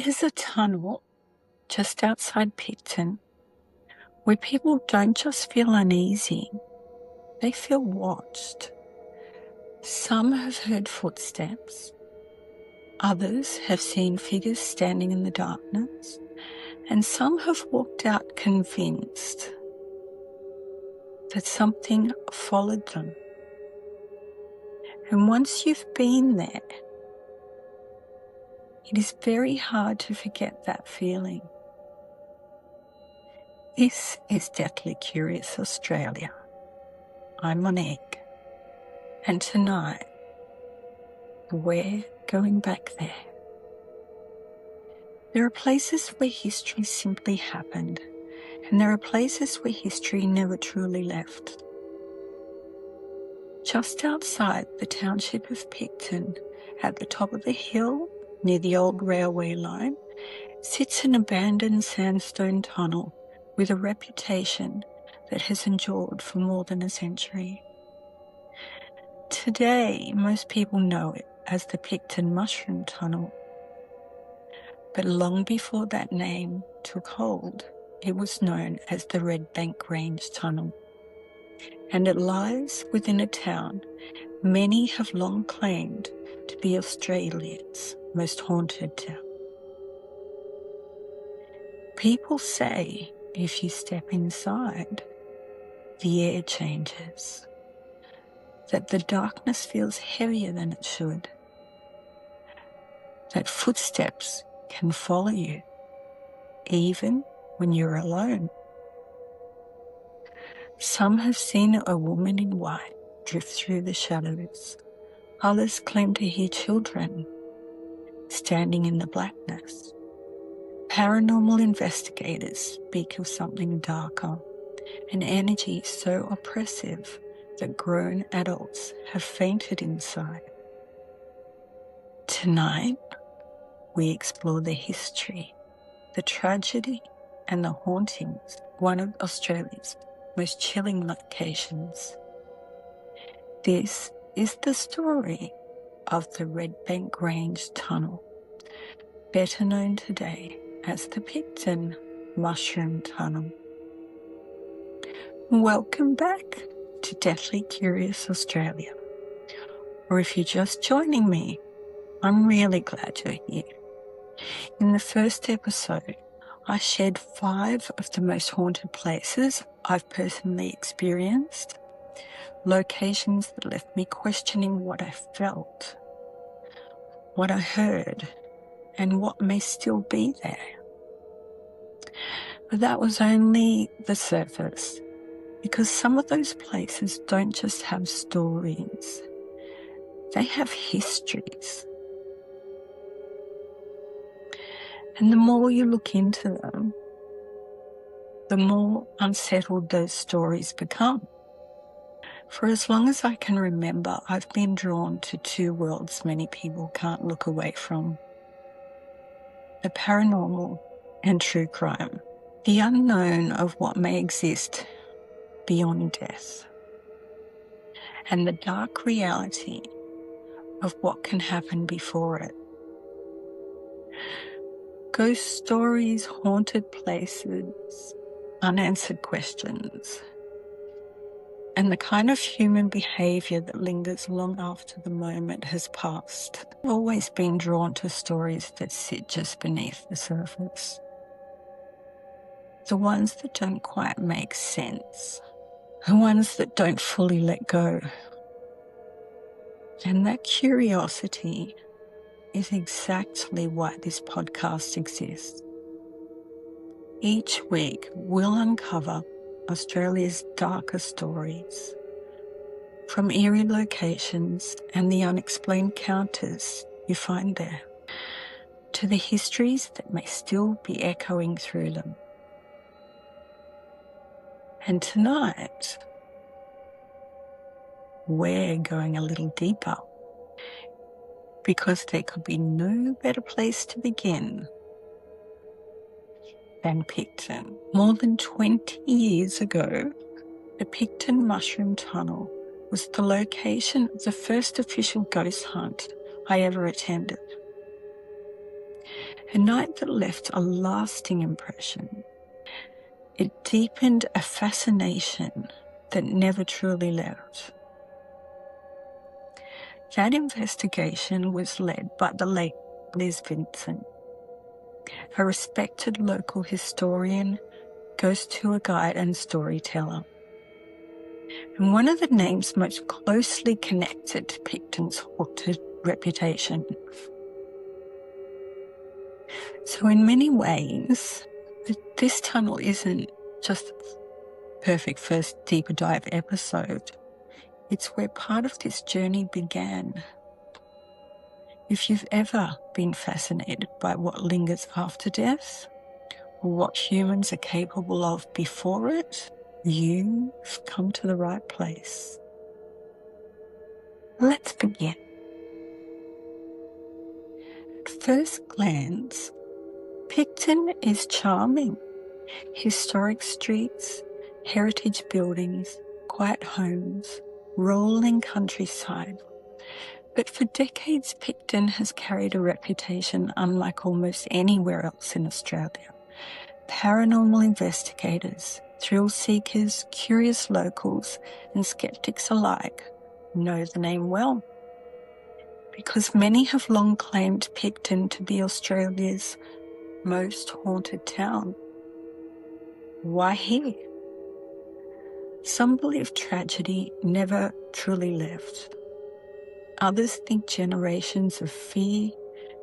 There's a tunnel just outside Picton where people don't just feel uneasy, they feel watched. Some have heard footsteps, others have seen figures standing in the darkness, and some have walked out convinced that something followed them. And once you've been there, it is very hard to forget that feeling. This is Deathly Curious Australia. I'm Monique, and tonight we're going back there. There are places where history simply happened, and there are places where history never truly left. Just outside the township of Picton, at the top of the hill near the old railway line, sits an abandoned sandstone tunnel with a reputation that has endured for more than a century. Today, most people know it as the Picton Mushroom Tunnel. But long before that name took hold, it was known as the Red Bank Range Tunnel. And it lies within a town many have long claimed to be Australia's most haunted town. People say if you step inside, the air changes, that the darkness feels heavier than it should, that footsteps can follow you, even when you're alone. Some have seen a woman in white drift through the shadows. Others claim to hear children standing in the blackness. Paranormal investigators speak of something darker, an energy so oppressive that grown adults have fainted inside. Tonight, we explore the history, the tragedy, and the hauntings of one of Australia's most chilling locations. This is the story of the Red Bank Range Tunnel, better known today as the Picton Mushroom Tunnel. Welcome back to Deathly Curious Australia. Or if you're just joining me, I'm really glad you're here. In the first episode, I shared 5 of the most haunted places I've personally experienced, locations that left me questioning what I felt, what I heard, and what may still be there. But that was only the surface, because some of those places don't just have stories, they have histories. And the more you look into them, the more unsettled those stories become. For as long as I can remember, I've been drawn to 2 worlds many people can't look away from: the paranormal and true crime, the unknown of what may exist beyond death, and the dark reality of what can happen before it. Ghost stories, haunted places, unanswered questions, and the kind of human behaviour that lingers long after the moment has passed. I've always been drawn to stories that sit just beneath the surface, the ones that don't quite make sense, the ones that don't fully let go. And that curiosity is exactly why this podcast exists. Each week, we'll uncover Australia's darkest stories, from eerie locations and the unexplained encounters you find there, to the histories that may still be echoing through them. And tonight, we're going a little deeper, because there could be no better place to begin than Picton. More than 20 years ago, the Picton Mushroom Tunnel was the location of the first official ghost hunt I ever attended. A night that left a lasting impression. It deepened a fascination that never truly left. That investigation was led by the late Liz Vincent, a respected local historian, ghost tour guide and storyteller, and one of the names most closely connected to Picton's haunted reputation. So in many ways, this tunnel isn't just a perfect first deeper dive episode. It's where part of this journey began. If you've ever been fascinated by what lingers after death, or what humans are capable of before it, you've come to the right place. Let's begin. At first glance, Picton is charming. Historic streets, heritage buildings, quiet homes, rolling countryside. But for decades, Picton has carried a reputation unlike almost anywhere else in Australia. Paranormal investigators, thrill seekers, curious locals, and skeptics alike know the name well, because many have long claimed Picton to be Australia's most haunted town. Why here? Some believe tragedy never truly left. Others think generations of fear,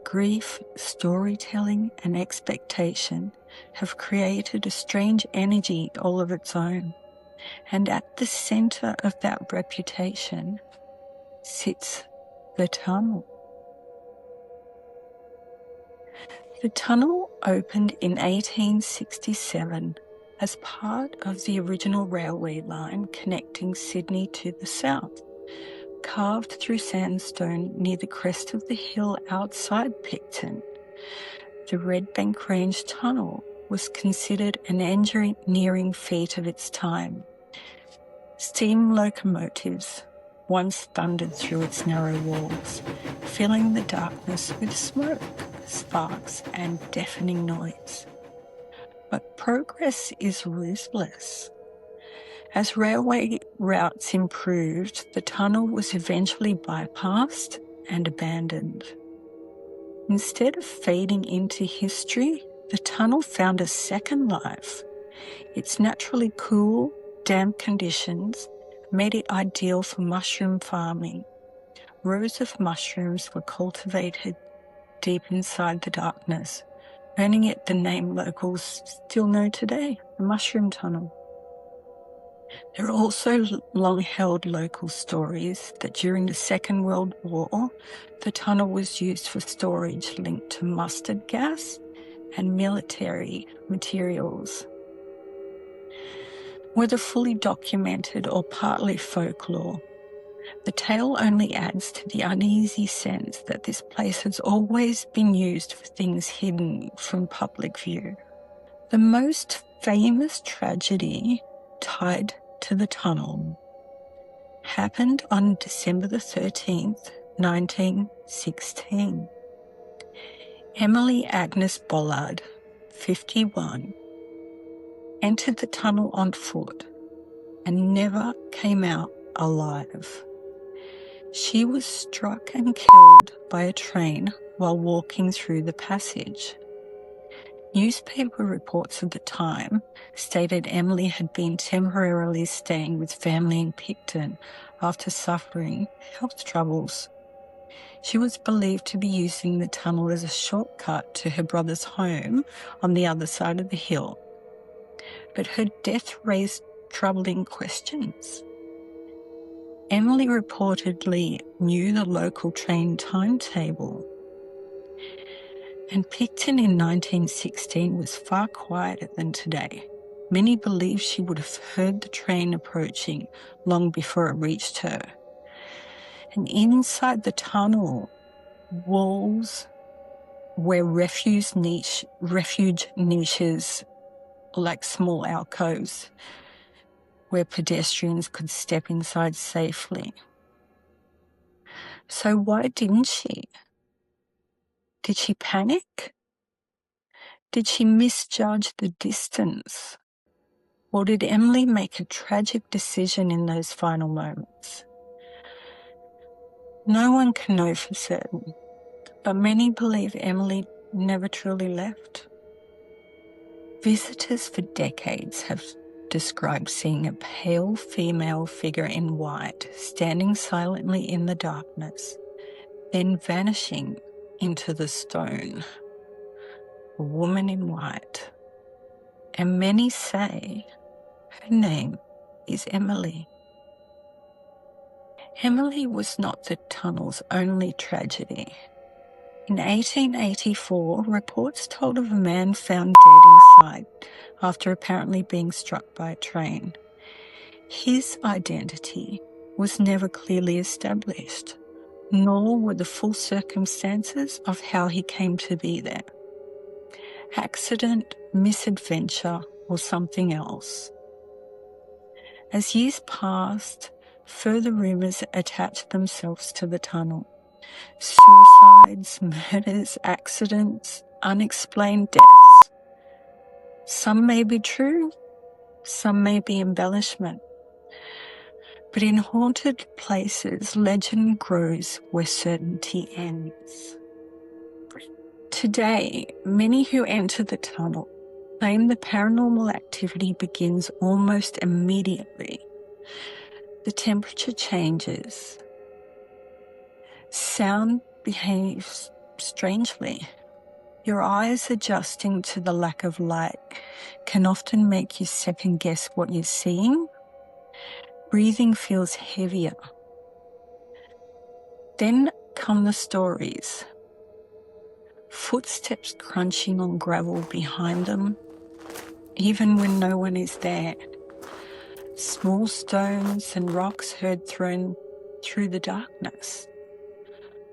grief, storytelling, and expectation have created a strange energy all of its own. And at the centre of that reputation sits the tunnel. The tunnel opened in 1867 as part of the original railway line connecting Sydney to the south. Carved through sandstone near the crest of the hill outside Picton, the Red Bank Range Tunnel was considered an engineering feat of its time. Steam locomotives once thundered through its narrow walls, filling the darkness with smoke, sparks, and deafening noise. But progress is ruthless. As railway routes improved, the tunnel was eventually bypassed and abandoned. Instead of fading into history, the tunnel found a second life. Its naturally cool, damp conditions made it ideal for mushroom farming. Rows of mushrooms were cultivated deep inside the darkness, earning it the name locals still know today, the Mushroom Tunnel. There are also long-held local stories that during the Second World War, the tunnel was used for storage linked to mustard gas and military materials. Whether fully documented or partly folklore, the tale only adds to the uneasy sense that this place has always been used for things hidden from public view. The most famous tragedy tied to the tunnel happened on December the 13th, 1916. Emily Agnes Bollard, 51, entered the tunnel on foot and never came out alive. She was struck and killed by a train while walking through the passage. Newspaper reports of the time stated Emily had been temporarily staying with family in Picton after suffering health troubles. She was believed to be using the tunnel as a shortcut to her brother's home on the other side of the hill. But her death raised troubling questions. Emily reportedly knew the local train timetable, and Picton in 1916 was far quieter than today. Many believe she would have heard the train approaching long before it reached her. And inside the tunnel, walls were refuge niches, like small alcoves, where pedestrians could step inside safely. So why didn't she? Did she panic? Did she misjudge the distance? Or did Emily make a tragic decision in those final moments? No one can know for certain, but many believe Emily never truly left. Visitors for decades have described seeing a pale female figure in white standing silently in the darkness, then vanishing into the stone. A woman in white. And many say her name is Emily. Emily was not the tunnel's only tragedy. In 1884, reports told of a man found dead inside after apparently being struck by a train. His identity was never clearly established, nor were the full circumstances of how he came to be there. Accident, misadventure, or something else. As years passed, further rumours attached themselves to the tunnel. Suicides, murders, accidents, unexplained deaths. Some may be true, some may be embellishment. But in haunted places, legend grows where certainty ends. Today, many who enter the tunnel claim the paranormal activity begins almost immediately. The temperature changes. Sound behaves strangely. Your eyes adjusting to the lack of light can often make you second guess what you're seeing. Breathing feels heavier. Then come the stories. Footsteps crunching on gravel behind them, even when no one is there. Small stones and rocks heard thrown through the darkness.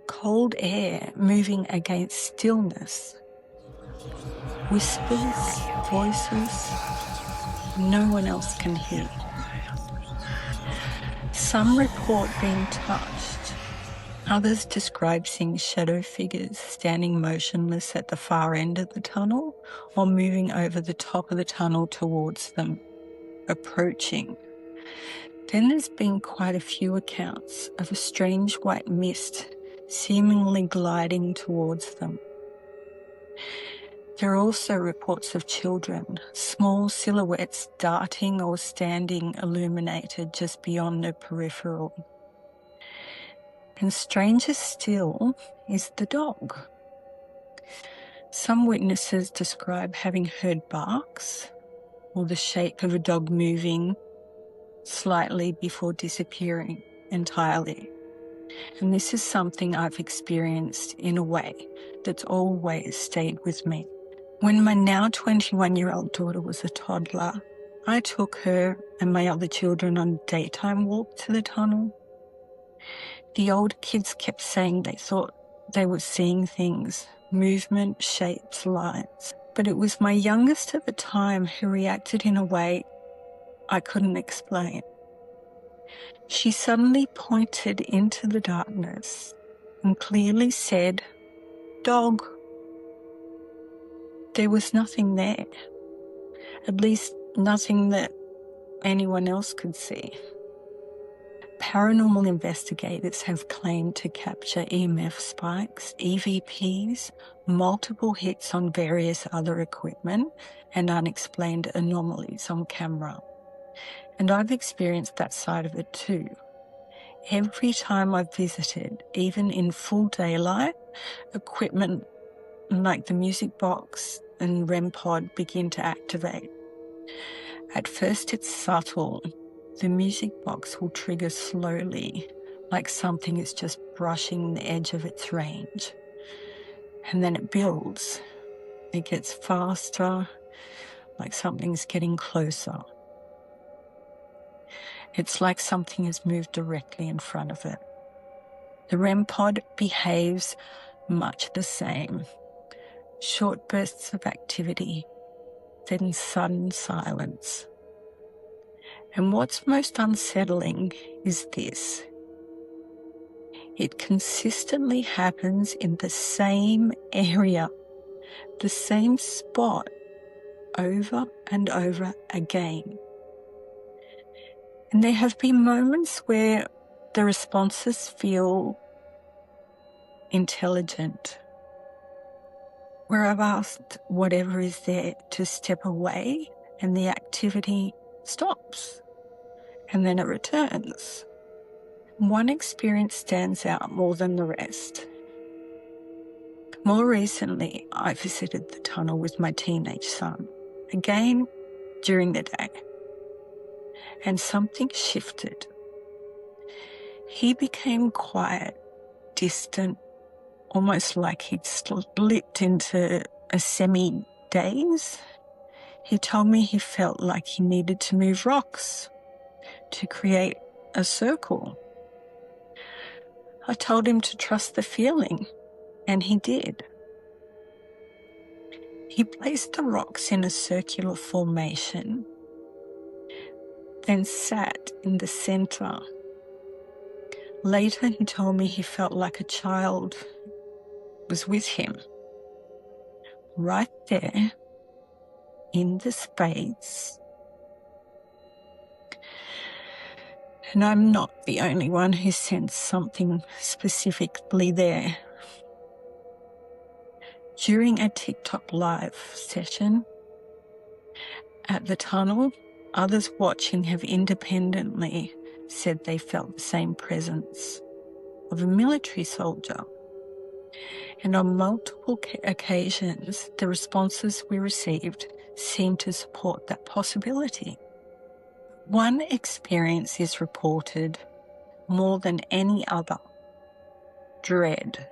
Cold air moving against stillness. Whispers, voices, no one else can hear. Some report being touched. Others describe seeing shadow figures standing motionless at the far end of the tunnel or moving over the top of the tunnel towards them, approaching. Then there's been quite a few accounts of a strange white mist seemingly gliding towards them. There are also reports of children, small silhouettes darting or standing illuminated just beyond the peripheral. And stranger still is the dog. Some witnesses describe having heard barks or the shape of a dog moving slightly before disappearing entirely. And this is something I've experienced in a way that's always stayed with me. When my now 21-year-old daughter was a toddler, I took her and my other children on a daytime walk to the tunnel. The older kids kept saying they thought they were seeing things, movement, shapes, lights. But it was my youngest at the time who reacted in a way I couldn't explain. She suddenly pointed into the darkness and clearly said, "Dog." There was nothing there, at least nothing that anyone else could see. Paranormal investigators have claimed to capture EMF spikes, EVPs, multiple hits on various other equipment, and unexplained anomalies on camera. And I've experienced that side of it too. Every time I've visited, even in full daylight, equipment like the music box and REM pod begin to activate. At first it's subtle. The music box will trigger slowly, like something is just brushing the edge of its range. And then it builds. It gets faster, like something's getting closer. It's like something has moved directly in front of it. The REM pod behaves much the same. Short bursts of activity, then sudden silence. And what's most unsettling is this. It consistently happens in the same area the same spot over and over again. And there have been moments where the responses feel intelligent, where I've asked whatever is there to step away and the activity stops and then it returns. One experience stands out more than the rest. More recently, I visited the tunnel with my teenage son, again during the day, and something shifted. He became quiet, distant, almost like he'd slipped into a semi-daze. He told me he felt like he needed to move rocks to create a circle. I told him to trust the feeling, and he did. He placed the rocks in a circular formation, then sat in the center. Later, he told me he felt like a child was with him, right there in the space. And I'm not the only one who sensed something specifically there. During a TikTok live session at the tunnel, others watching have independently said they felt the same presence of a military soldier. And on multiple occasions, the responses we received seemed to support that possibility. One experience is reported more than any other: dread.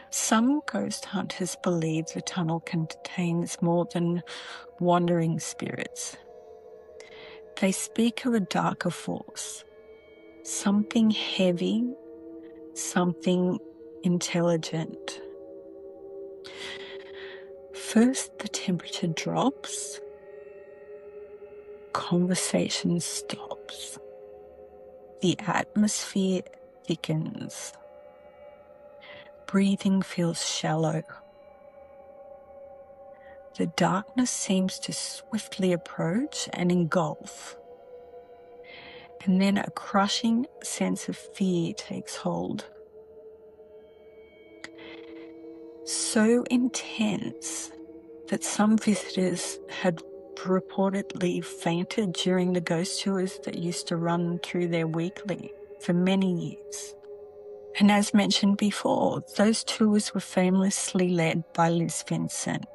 Some ghost hunters believe the tunnel contains more than wandering spirits. They speak of a darker force, something heavy, something intelligent. First, the temperature drops, conversation stops, the atmosphere thickens, breathing feels shallow. The darkness seems to swiftly approach and engulf, and then a crushing sense of fear takes hold. So intense that some visitors had reportedly fainted during the ghost tours that used to run through there weekly for many years. And as mentioned before, those tours were famously led by Liz Vincent.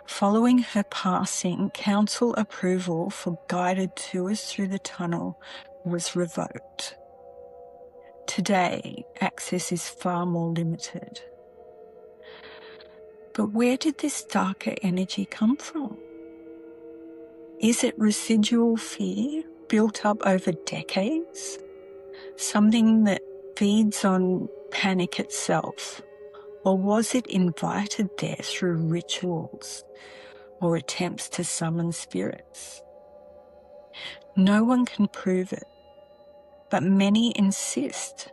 Following her passing, council approval for guided tours through the tunnel was revoked. Today, access is far more limited. But where did this darker energy come from? Is it residual fear built up over decades? Something that feeds on panic itself? Or was it invited there through rituals or attempts to summon spirits? No one can prove it, but many insist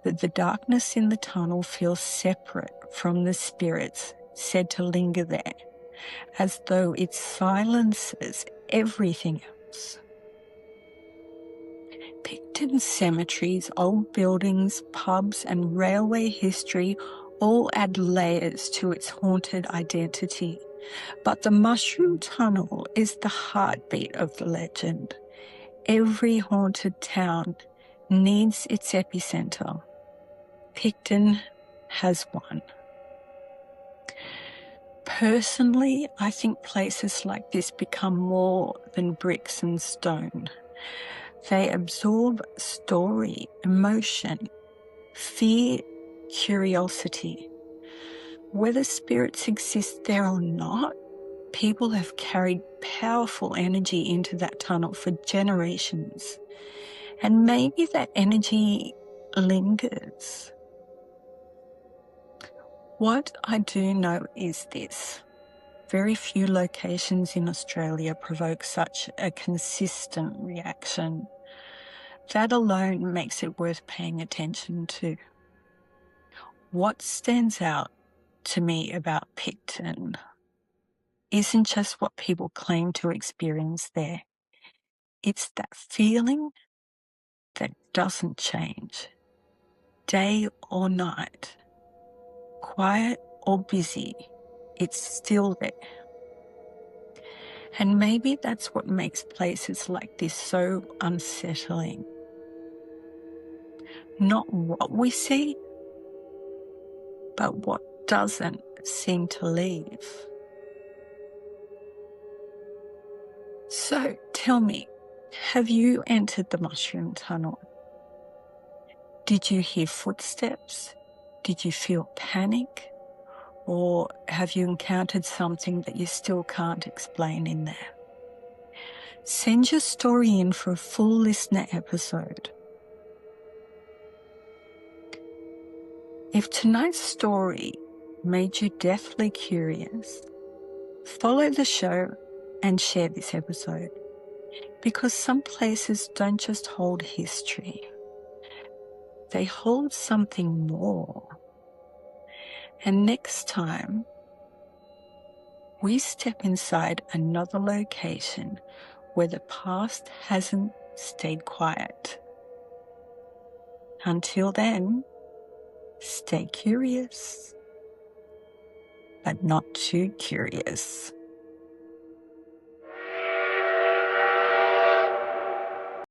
that the darkness in the tunnel feels separate from the spirits said to linger there, as though it silences everything else. Picton cemeteries, old buildings, pubs, and railway history all add layers to its haunted identity. But the Mushroom Tunnel is the heartbeat of the legend. Every haunted town needs its epicenter. Picton has one. Personally, I think places like this become more than bricks and stone. They absorb story, emotion, fear, curiosity. Whether spirits exist there or not, people have carried powerful energy into that tunnel for generations. And maybe that energy lingers. What I do know is this: very few locations in Australia provoke such a consistent reaction. That alone makes it worth paying attention to. What stands out to me about Picton isn't just what people claim to experience there. It's that feeling that doesn't change, day or night, quiet or busy, it's still there. And maybe that's what makes places like this so unsettling. Not what we see, but what doesn't seem to leave. So tell me, have you entered the mushroom tunnel? Did you hear footsteps? Did you feel panic? Or have you encountered something that you still can't explain in there? Send your story in for a full listener episode. If tonight's story made you deathly curious, follow the show and share this episode, because some places don't just hold history, they hold something more. And next time, we step inside another location where the past hasn't stayed quiet. Until then, stay curious, but not too curious.